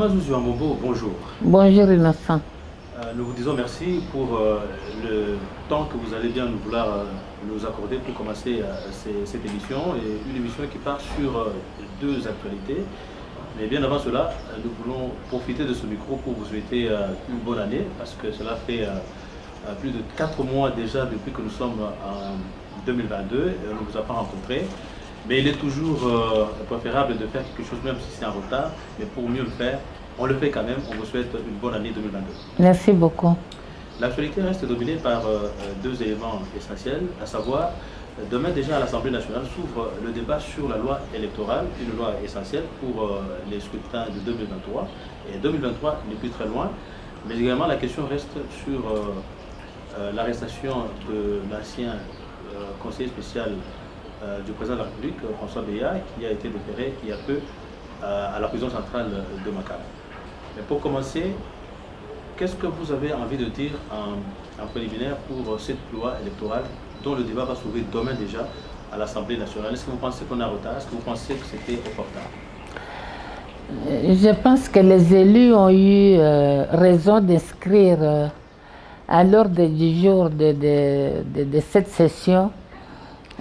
Maman Zouzou Amombo, bonjour. Bonjour Innocent. Nous vous disons merci pour le temps que vous allez bien nous vouloir nous accorder pour commencer cette émission. Et une émission qui part sur deux actualités. Mais bien avant cela, nous voulons profiter de ce micro pour vous souhaiter une bonne année parce que cela fait plus de 4 mois déjà depuis que nous sommes en 2022 et on ne vous a pas rencontrés. Mais il est toujours préférable de faire quelque chose même si c'est en retard, mais pour mieux le faire, on le fait quand même. On vous souhaite une bonne année 2022. Merci beaucoup. L'actualité reste dominée par deux éléments essentiels, à savoir, demain déjà à l'Assemblée nationale s'ouvre le débat sur la loi électorale, une loi essentielle pour les scrutins de 2023. Et 2023 n'est plus très loin, mais également la question reste sur l'arrestation de l'ancien conseiller spécial du président de la République, François Béat, qui a été déféré il y a peu à la prison centrale de Makala. Mais pour commencer, qu'est-ce que vous avez envie de dire en préliminaire pour cette loi électorale dont le débat va s'ouvrir demain déjà à l'Assemblée nationale? Est-ce que vous pensez qu'on a retard? Est-ce que vous pensez que c'était opportun? Je pense que les élus ont eu raison d'inscrire à l'ordre du jour de cette session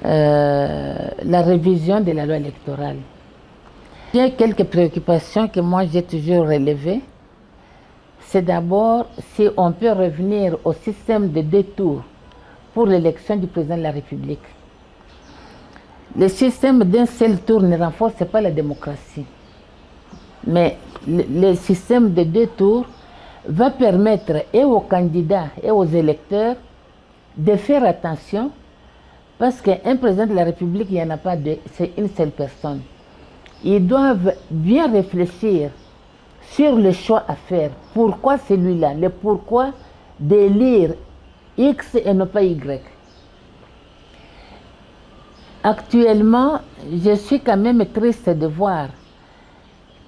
la révision de la loi électorale. Il y a quelques préoccupations que moi j'ai toujours relevées. C'est d'abord si on peut revenir au système de deux tours pour l'élection du président de la République. Le système d'un seul tour ne renforce pas la démocratie. Mais le système de deux tours va permettre et aux candidats et aux électeurs de faire attention parce qu'un président de la République, il n'y en a pas deux, c'est une seule personne. Ils doivent bien réfléchir sur le choix à faire. Pourquoi celui-là? Le pourquoi d'élire X et non pas Y. Actuellement, je suis quand même triste de voir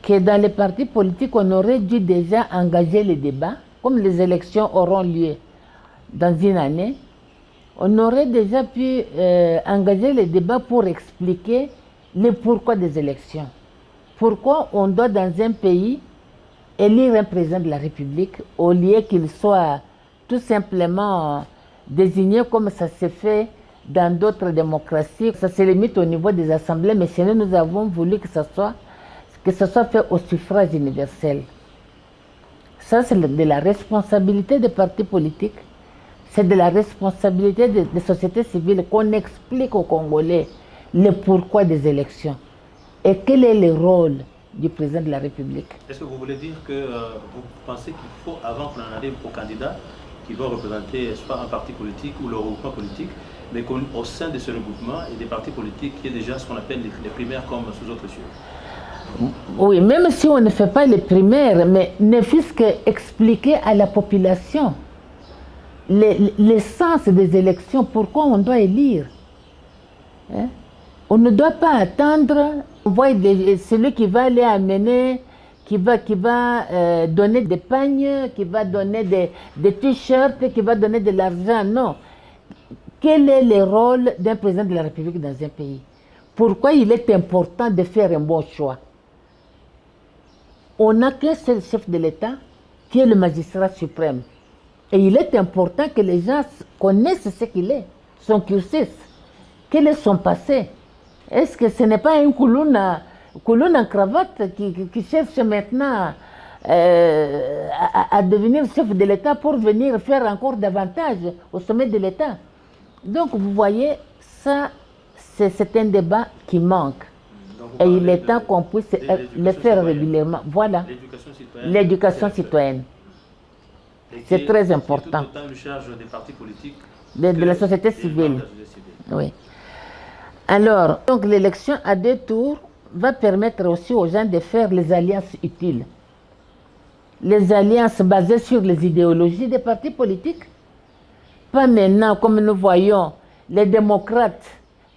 que dans les partis politiques, on aurait dû déjà engager les débats, comme les élections auront lieu dans une année. On aurait déjà pu engager les débats pour expliquer le pourquoi des élections. Pourquoi on doit dans un pays élire un président de la République au lieu qu'il soit tout simplement désigné comme ça se fait dans d'autres démocraties. Ça se limite au niveau des assemblées, mais chez nous, nous avons voulu que ce soit fait au suffrage universel. Ça, c'est de la responsabilité des partis politiques. C'est de la responsabilité des sociétés civiles qu'on explique aux Congolais le pourquoi des élections et quel est le rôle du président de la République. Est-ce que vous voulez dire que vous pensez qu'il faut, avant qu'on en arrive aux candidats qui vont représenter soit un parti politique ou le regroupement politique, mais qu'au sein de ce regroupement et des partis politiques, il y ait déjà ce qu'on appelle les primaires comme sous autres cieux? Oui, même si on ne fait pas les primaires, mais ne fût-ce qu'expliquer à la population l'essence des élections, pourquoi on doit élire. Hein? On ne doit pas attendre, on voit celui qui va aller amener, qui va donner des pagnes, qui va donner des t-shirts, qui va donner de l'argent. Non. Quel est le rôle d'un président de la République dans un pays? Pourquoi il est important de faire un bon choix? On n'a qu'un seul chef de l'État, qui est le magistrat suprême. Et il est important que les gens connaissent ce qu'il est, son cursus, quel est son passé. Est-ce que ce n'est pas un couloune en cravate qui cherche maintenant à devenir chef de l'État pour venir faire encore davantage au sommet de l'État? Donc vous voyez, ça, c'est un débat qui manque. Et il est temps qu'on puisse le faire régulièrement. Voilà, l'éducation citoyenne. C'est très important. C'est une charge des partis politiques de la société civile. Oui. Alors, donc l'élection à deux tours va permettre aussi aux gens de faire les alliances utiles. Les alliances basées sur les idéologies des partis politiques. Pas maintenant, comme nous voyons, les démocrates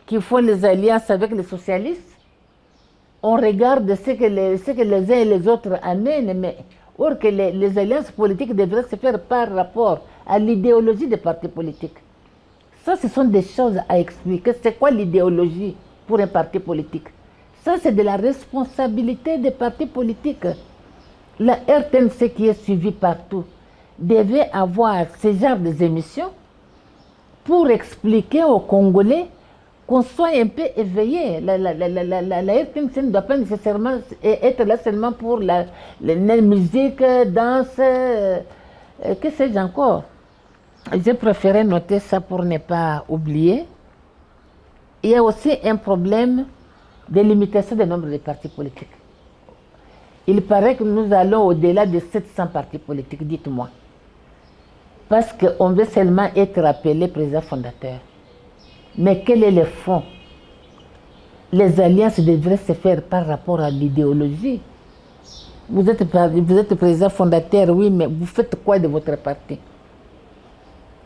qui font les alliances avec les socialistes. On regarde ce que les uns et les autres amènent, mais or que les alliances politiques devraient se faire par rapport à l'idéologie des partis politiques. Ça, ce sont des choses à expliquer. C'est quoi l'idéologie pour un parti politique? Ça, c'est de la responsabilité des partis politiques. la RTNC qui est suivie partout devait avoir ce genre d'émissions pour expliquer aux Congolais qu'on soit un peu éveillé. La RTNC ne doit pas nécessairement être là seulement pour la musique, danse, que sais-je encore. J'ai préféré noter ça pour ne pas oublier. Il y a aussi un problème de limitation du nombre de partis politiques. Il paraît que nous allons au-delà de 700 partis politiques, dites-moi. Parce qu'on veut seulement être appelé président fondateur. Mais quel est le fond? Les alliances devraient se faire par rapport à l'idéologie. Vous êtes président fondateur, oui, mais vous faites quoi de votre parti?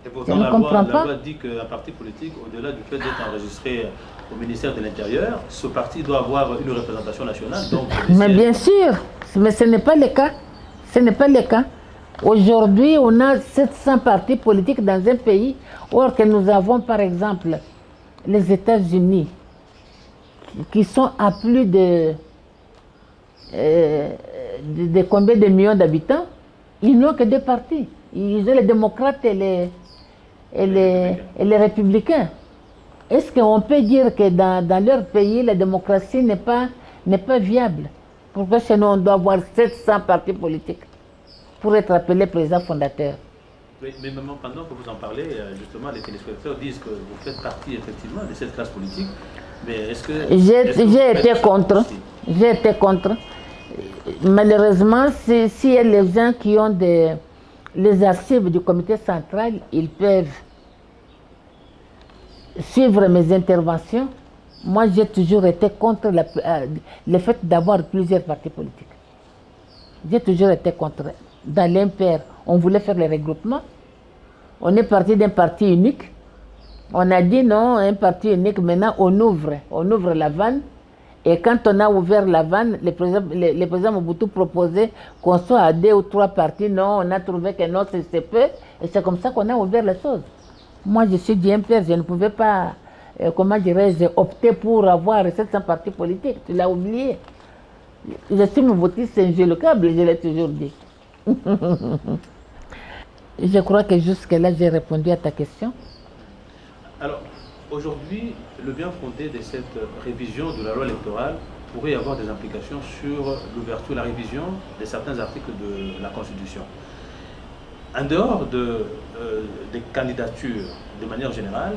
Et pourtant, la loi dit qu'un parti politique, au-delà du fait d'être enregistré au ministère de l'Intérieur, ce parti doit avoir une représentation nationale. Donc mais bien sûr, mais ce n'est pas le cas. Ce n'est pas le cas. Aujourd'hui, on a 700 partis politiques dans un pays, or que nous avons par exemple les États-Unis, qui sont à plus de combien de millions d'habitants. Ils n'ont que deux partis. Ils ont les démocrates et les républicains. Est-ce qu'on peut dire que dans leur pays, la démocratie n'est pas viable? Pourquoi chez nous, on doit avoir 700 partis politiques pour être appelé président fondateur? Oui, mais même pendant que vous en parlez, justement, les téléspectateurs disent que vous faites partie effectivement de cette classe politique. Mais est-ce que... J'ai été contre. J'ai été contre. Malheureusement, s'il y a les gens qui ont les archives du comité central, ils peuvent suivre mes interventions. Moi, j'ai toujours été contre le fait d'avoir plusieurs partis politiques. J'ai toujours été contre. Dans l'Impair, on voulait faire les regroupements. On est parti d'un parti unique. On a dit non, un parti unique, maintenant on ouvre la vanne. Et quand on a ouvert la vanne, le président Mobutu proposait qu'on soit à 2 ou 3 partis. Non, on a trouvé que non, c'est peu. Et c'est comme ça qu'on a ouvert les choses. Moi, je suis du MPR, je ne pouvais pas, comment dirais-je, opter pour avoir 700 partis politiques. Tu l'as oublié. Je suis Mobutu, c'est ingélucable, je l'ai toujours dit. Je crois que jusque-là, j'ai répondu à ta question. Alors, aujourd'hui, le bien fondé de cette révision de la loi électorale pourrait avoir des implications sur l'ouverture, la révision de certains articles de la Constitution. En dehors des candidatures, de manière générale,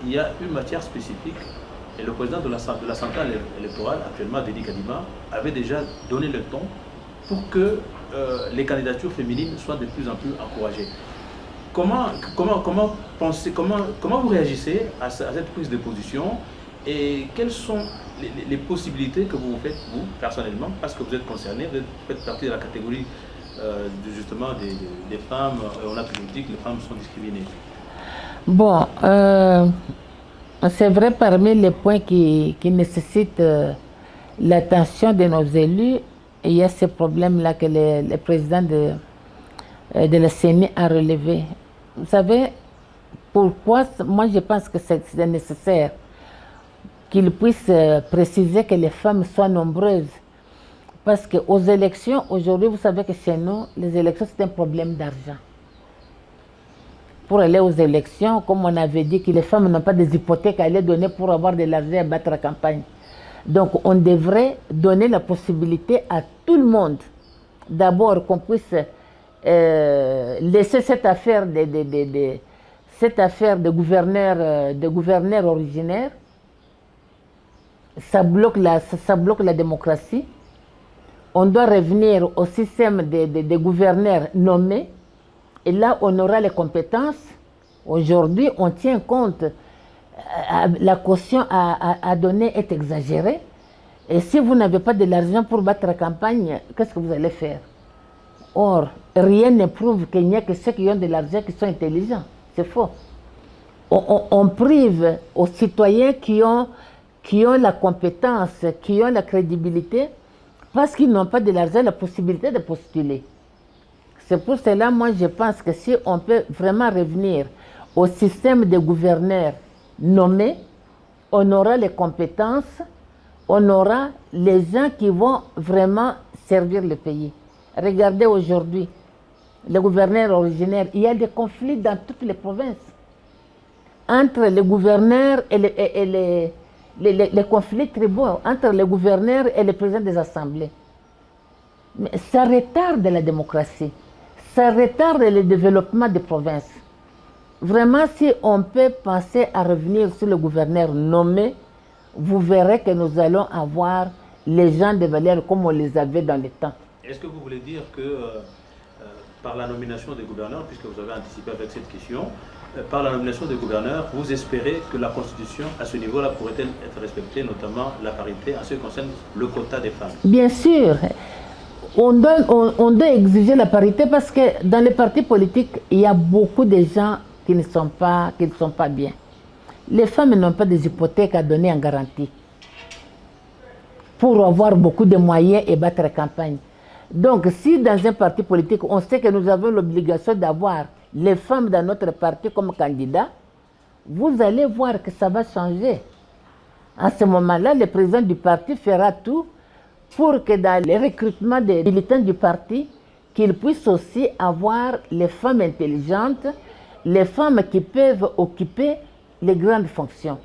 il y a une matière spécifique et le président de la centrale électorale, actuellement Dédi Kadima, avait déjà donné le ton pour que les candidatures féminines soient de plus en plus encouragées. Comment vous réagissez à cette prise de position et quelles sont les possibilités que vous faites, vous, personnellement, parce que vous êtes concerné, vous faites partie de la catégorie justement des femmes, on a toujours dit que les femmes sont discriminées. Bon, c'est vrai, parmi les points qui nécessitent l'attention de nos élus, il y a ce problème-là que le président de la CENI a relevé. Vous savez, pourquoi moi je pense que c'est nécessaire qu'il puisse préciser que les femmes soient nombreuses. Parce qu'aux élections, aujourd'hui, vous savez que chez nous, les élections, c'est un problème d'argent. Pour aller aux élections, comme on avait dit que les femmes n'ont pas des hypothèques à aller donner pour avoir de l'argent à battre la campagne. Donc, on devrait donner la possibilité à tout le monde, d'abord qu'on puisse laisser cette affaire de gouverneurs originaires. Ça bloque la démocratie. On doit revenir au système des gouverneurs nommés. Et là, on aura les compétences. Aujourd'hui, on tient compte, la caution à donner est exagérée. Et si vous n'avez pas de l'argent pour battre la campagne, qu'est-ce que vous allez faire? Or, rien ne prouve qu'il n'y a que ceux qui ont de l'argent qui sont intelligents. C'est faux. On prive aux citoyens qui ont la compétence, qui ont la crédibilité, parce qu'ils n'ont pas de l'argent, la possibilité de postuler. C'est pour cela, moi, je pense que si on peut vraiment revenir au système de gouverneurs nommés, on aura les compétences, on aura les gens qui vont vraiment servir le pays. Regardez aujourd'hui, les gouverneurs originaires, il y a des conflits dans toutes les provinces. Entre les gouverneurs et les conflits tribaux, entre les gouverneurs et les présidents des assemblées. Mais ça retarde la démocratie, ça retarde le développement des provinces. Vraiment, si on peut penser à revenir sur le gouverneur nommé, vous verrez que nous allons avoir les gens de valeur comme on les avait dans le temps. Est-ce que vous voulez dire que par la nomination des gouverneurs, puisque vous avez anticipé avec cette question, par la nomination des gouverneurs, vous espérez que la Constitution, à ce niveau-là, pourrait-elle être respectée, notamment la parité en ce qui concerne le quota des femmes? Bien sûr, on doit exiger la parité parce que dans les partis politiques, il y a beaucoup de gens qui ne sont pas bien. Les femmes n'ont pas des hypothèques à donner en garantie pour avoir beaucoup de moyens et battre la campagne. Donc, si dans un parti politique, on sait que nous avons l'obligation d'avoir les femmes dans notre parti comme candidats, vous allez voir que ça va changer. À ce moment-là, le président du parti fera tout pour que dans le recrutement des militants du parti, qu'il puisse aussi avoir les femmes intelligentes, les femmes qui peuvent occuper les grandes fonctions.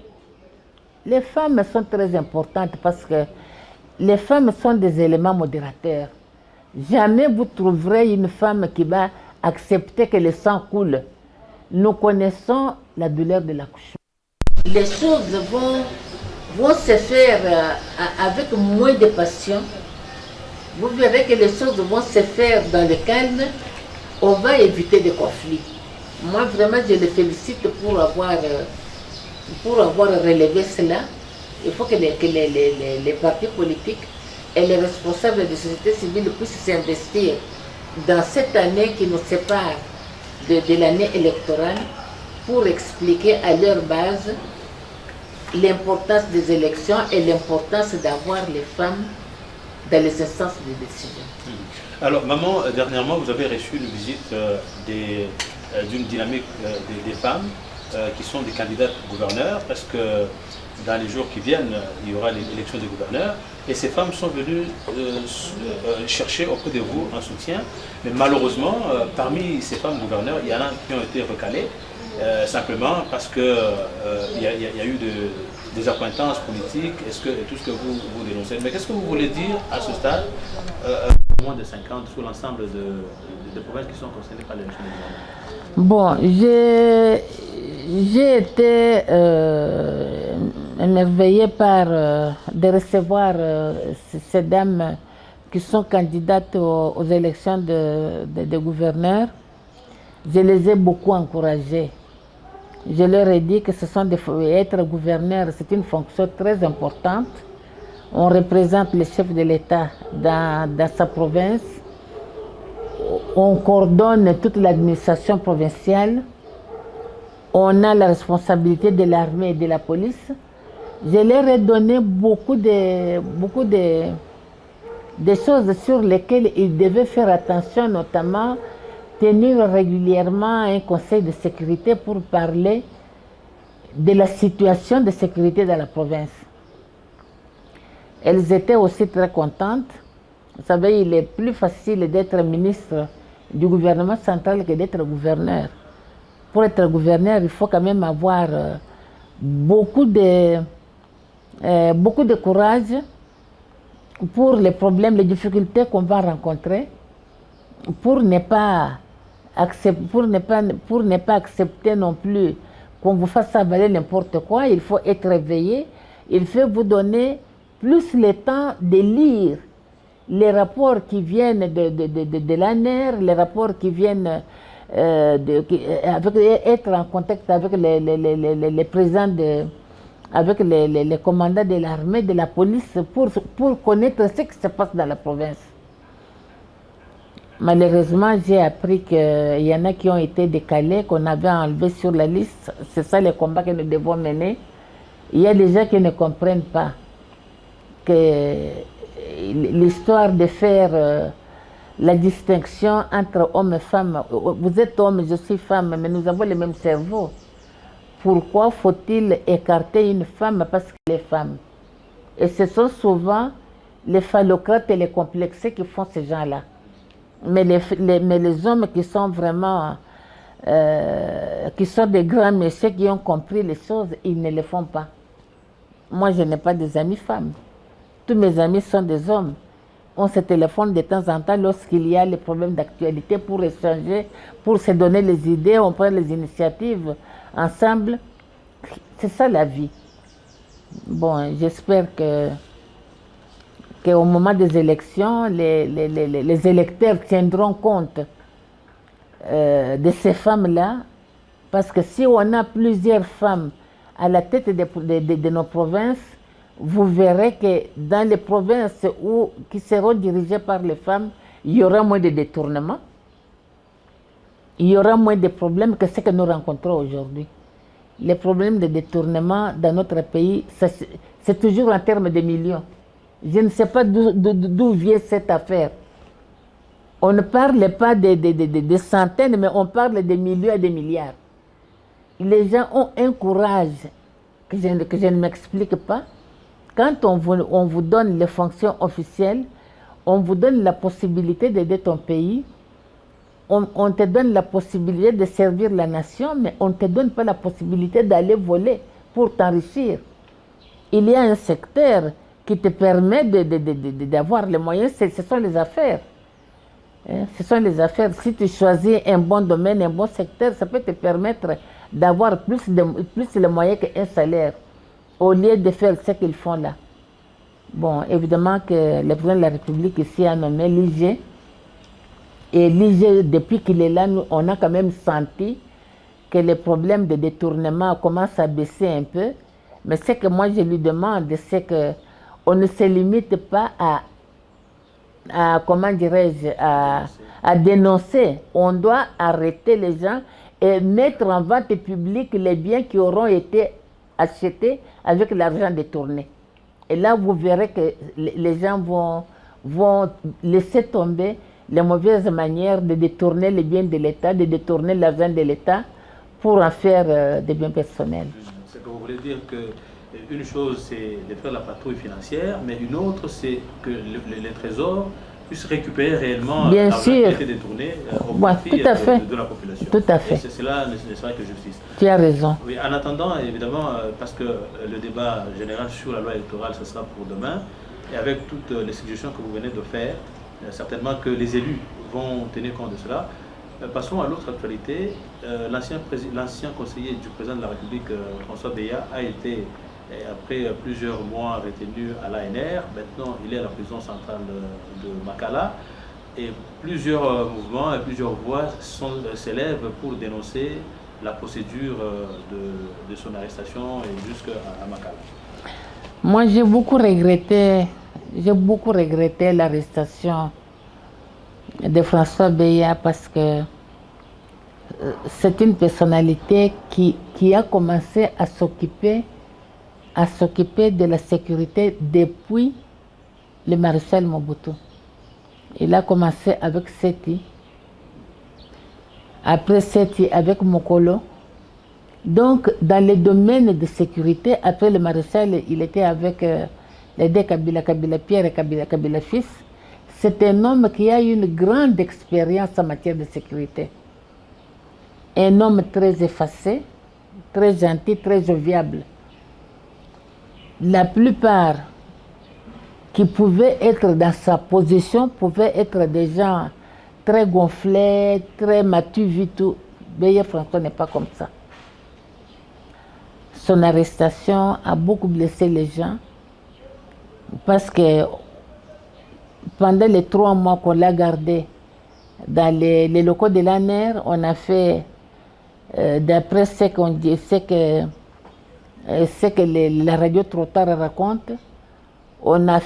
Les femmes sont très importantes parce que les femmes sont des éléments modérateurs. Jamais vous trouverez une femme qui va accepter que le sang coule. Nous connaissons la douleur de l'accouchement. Les choses vont se faire avec moins de passion. Vous verrez que les choses vont se faire dans le calme. On va éviter des conflits. Moi, vraiment, je les félicite pour avoir relevé cela. Il faut que les partis politiques et les responsables de la société civile puissent s'investir dans cette année qui nous sépare de l'année électorale pour expliquer à leur base l'importance des élections et l'importance d'avoir les femmes dans les instances de décision. Alors, maman, dernièrement, vous avez reçu une visite d'une dynamique des femmes qui sont des candidates gouverneurs, parce que dans les jours qui viennent, il y aura l'élection des gouverneurs, et ces femmes sont venues chercher auprès de vous un soutien, mais malheureusement, parmi ces femmes gouverneurs, il y en a qui ont été recalées, simplement parce qu'il y a eu des accointances politiques, tout ce que vous dénoncez. Mais qu'est-ce que vous voulez dire à ce stade, moins de 50 sur l'ensemble des provinces qui sont concernées par l'élection des gouverneurs? Bon, j'ai été émerveillée de recevoir ces dames qui sont candidates aux élections de gouverneurs. Je les ai beaucoup encouragées. Je leur ai dit que être gouverneur, c'est une fonction très importante. On représente le chef de l'État dans sa province. On coordonne toute l'administration provinciale. On a la responsabilité de l'armée et de la police. Je leur ai donné beaucoup de choses sur lesquelles ils devaient faire attention, notamment tenir régulièrement un conseil de sécurité pour parler de la situation de sécurité dans la province. Elles étaient aussi très contentes. Vous savez, il est plus facile d'être ministre du gouvernement central que d'être gouverneur. Pour être gouverneur, il faut quand même avoir beaucoup de courage pour les problèmes, les difficultés qu'on va rencontrer, pour ne pas accepter non plus qu'on vous fasse avaler n'importe quoi. Il faut être réveillé. Il faut vous donner plus le temps de lire les rapports qui viennent de l'ANER, les rapports qui viennent être en contact avec les présidents, avec les commandants de l'armée, de la police, pour connaître ce qui se passe dans la province. Malheureusement, j'ai appris qu'il y en a qui ont été décalés, qu'on avait enlevés sur la liste. C'est ça le combat que nous devons mener. Il y a des gens qui ne comprennent pas que l'histoire de faire la distinction entre hommes et femmes. Vous êtes homme, je suis femme, mais nous avons le même cerveau. Pourquoi faut-il écarter une femme parce qu'elle est femme? Et ce sont souvent les phallocrates et les complexés qui font ces gens-là. Mais les hommes qui sont vraiment, qui sont des grands messieurs qui ont compris les choses, ils ne le font pas. Moi, je n'ai pas des amis femmes. Tous mes amis sont des hommes. On se téléphone de temps en temps lorsqu'il y a les problèmes d'actualité pour échanger, pour se donner les idées, on prend les initiatives ensemble. C'est ça la vie. Bon, j'espère qu'au moment des élections, les électeurs tiendront compte de ces femmes-là, parce que si on a plusieurs femmes à la tête de nos provinces, vous verrez que dans les provinces qui seront dirigées par les femmes, il y aura moins de détournements, il y aura moins de problèmes que ce que nous rencontrons aujourd'hui. Les problèmes de détournement dans notre pays, c'est toujours en termes de millions. Je ne sais pas d'où vient cette affaire. On ne parle pas de centaines, mais on parle de millions et de milliards. Les gens ont un courage que je ne m'explique pas. Quand on vous donne les fonctions officielles, on vous donne la possibilité d'aider ton pays, on te donne la possibilité de servir la nation, mais on ne te donne pas la possibilité d'aller voler pour t'enrichir. Il y a un secteur qui te permet d'avoir les moyens, ce sont les affaires. Ce sont les affaires. Si tu choisis un bon domaine, un bon secteur, ça peut te permettre d'avoir plus de moyens qu'un salaire, au lieu de faire ce qu'ils font là. Bon, évidemment que le président de la République ici a nommé l'IG. Et l'IG, depuis qu'il est là, on a quand même senti que les problèmes de détournement commencent à baisser un peu. Mais ce que moi je lui demande, c'est qu'on ne se limite pas comment dirais-je, à dénoncer. On doit arrêter les gens et mettre en vente publique les biens qui auront été achetés avec l'argent détourné. Et là, vous verrez que les gens vont laisser tomber les mauvaises manières de détourner les biens de l'État, de détourner l'argent de l'État pour en faire des biens personnels. C'est que vous voulez dire qu'une chose, c'est de faire la patrouille financière, mais une autre, c'est que les trésors puissent récupérer réellement l'argent qui a été détourné au profit de la population. Tout à fait. Et c'est là ne serait que justice. Tu as raison. Oui, en attendant, évidemment, parce que le débat général sur la loi électorale, ce sera pour demain, et avec toutes les suggestions que vous venez de faire, certainement que les élus vont tenir compte de cela. Passons à l'autre actualité. L'ancien conseiller du président de la République, François Beya, a été, après plusieurs mois, retenu à l'ANR. Maintenant, il est à la prison centrale de Makala. Et plusieurs mouvements et plusieurs voix s'élèvent pour dénoncer la procédure de son arrestation et jusqu'à Makala. Moi, j'ai beaucoup regretté l'arrestation de François Beya parce que c'est une personnalité qui a commencé à s'occuper de la sécurité depuis le maréchal Mobutu. Il a commencé avec Seti, après Seti avec Mokolo. Donc, dans les domaines de sécurité, après le maréchal, il était avec les deux Kabila, Kabila Pierre et Kabila fils. C'est un homme qui a une grande expérience en matière de sécurité. Un homme très effacé, très gentil, très joviable. La plupart qui pouvaient être dans sa position pouvaient être des gens très gonflés, très matus, tout. Beya François n'est pas comme ça. Son arrestation a beaucoup blessé les gens parce que pendant les 3 mois qu'on l'a gardé dans les locaux de l'ANR, on a fait, d'après ce qu'on dit, ce que la radio Trottoir raconte, on a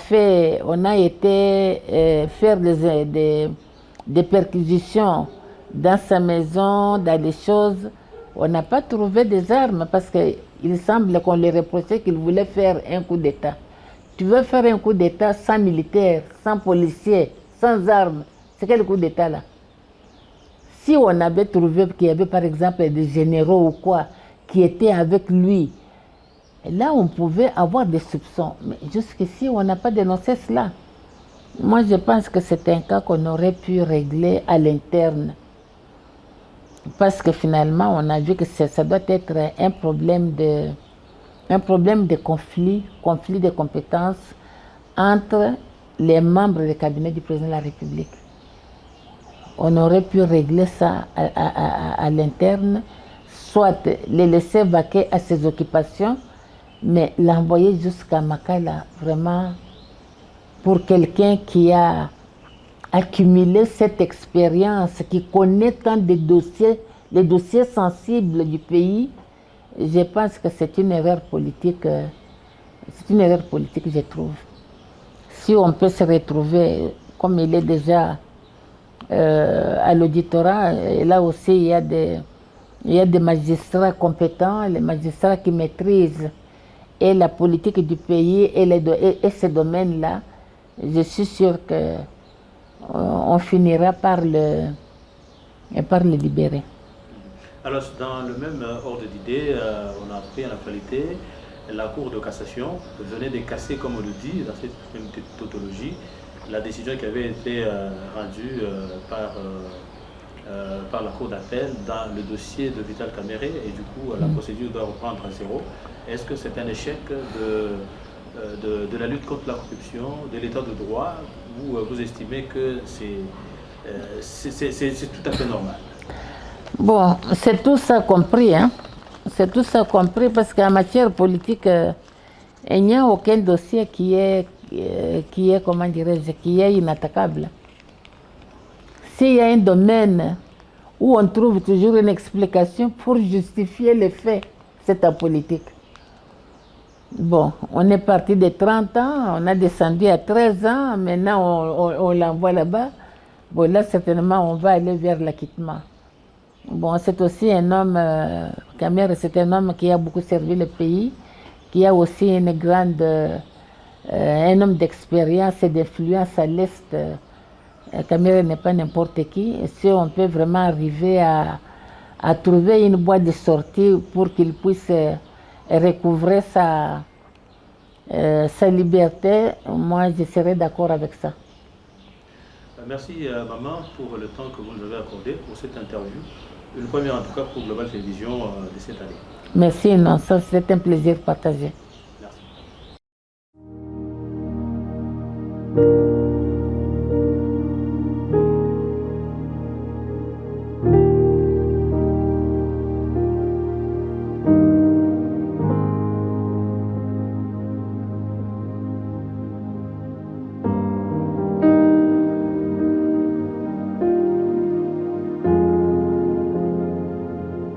été faire des perquisitions dans sa maison, dans des choses. On n'a pas trouvé des armes parce qu'il semble qu'on lui reprochait qu'il voulait faire un coup d'État. Tu veux faire un coup d'État sans militaires, sans policiers, sans armes, c'est quel coup d'État là? Si on avait trouvé qu'il y avait par exemple des généraux ou quoi qui étaient avec lui, là on pouvait avoir des soupçons. Mais jusqu'ici on n'a pas dénoncé cela. Moi, je pense que c'est un cas qu'on aurait pu régler à l'interne. Parce que finalement, on a vu que ça doit être un problème de conflit de compétences entre les membres du cabinet du président de la République. On aurait pu régler ça à l'interne, soit les laisser vaquer à ses occupations, mais l'envoyer jusqu'à Makala, vraiment, pour quelqu'un qui a accumulé cette expérience, qui connaît tant de dossiers, les dossiers sensibles du pays, je pense que c'est une erreur politique, je trouve. Si on peut se retrouver, comme il est déjà à l'auditorat, là aussi il y a des magistrats compétents, les magistrats qui maîtrisent et la politique du pays et ces domaines-là, je suis sûr qu'on finira par le libérer. Alors, dans le même ordre d'idée, on a appris en actualité, la Cour de cassation venait de casser, comme on le dit, dans cette même tautologie, la décision qui avait été rendue par la Cour d'appel dans le dossier de Vital Kamerhe, et du coup, la procédure doit reprendre à zéro. Est-ce que c'est un échec de la lutte contre la corruption, de l'état de droit, ou vous estimez que c'est tout à fait normal? Bon, c'est tout ça compris, hein. C'est tout ça compris parce qu'en matière politique, il n'y a aucun dossier qui est comment dirais-je, qui est inattaquable. S'il y a un domaine où on trouve toujours une explication pour justifier les faits, c'est en politique. Bon, on est parti de 30 ans, on a descendu à 13 ans, maintenant on l'envoie là-bas. Bon, là, certainement, on va aller vers l'acquittement. Bon, c'est aussi un homme, Kamerhe, c'est un homme qui a beaucoup servi le pays, qui a aussi un homme d'expérience et d'influence à l'Est. Kamerhe n'est pas n'importe qui. Et si on peut vraiment arriver à trouver une voie de sortie pour qu'il puisse recouvrer sa liberté, moi je serais d'accord avec ça. Merci maman pour le temps que vous nous avez accordé pour cette interview. Une première en tout cas pour Global Télévision de cette année. Merci, non, ça c'est un plaisir partagé.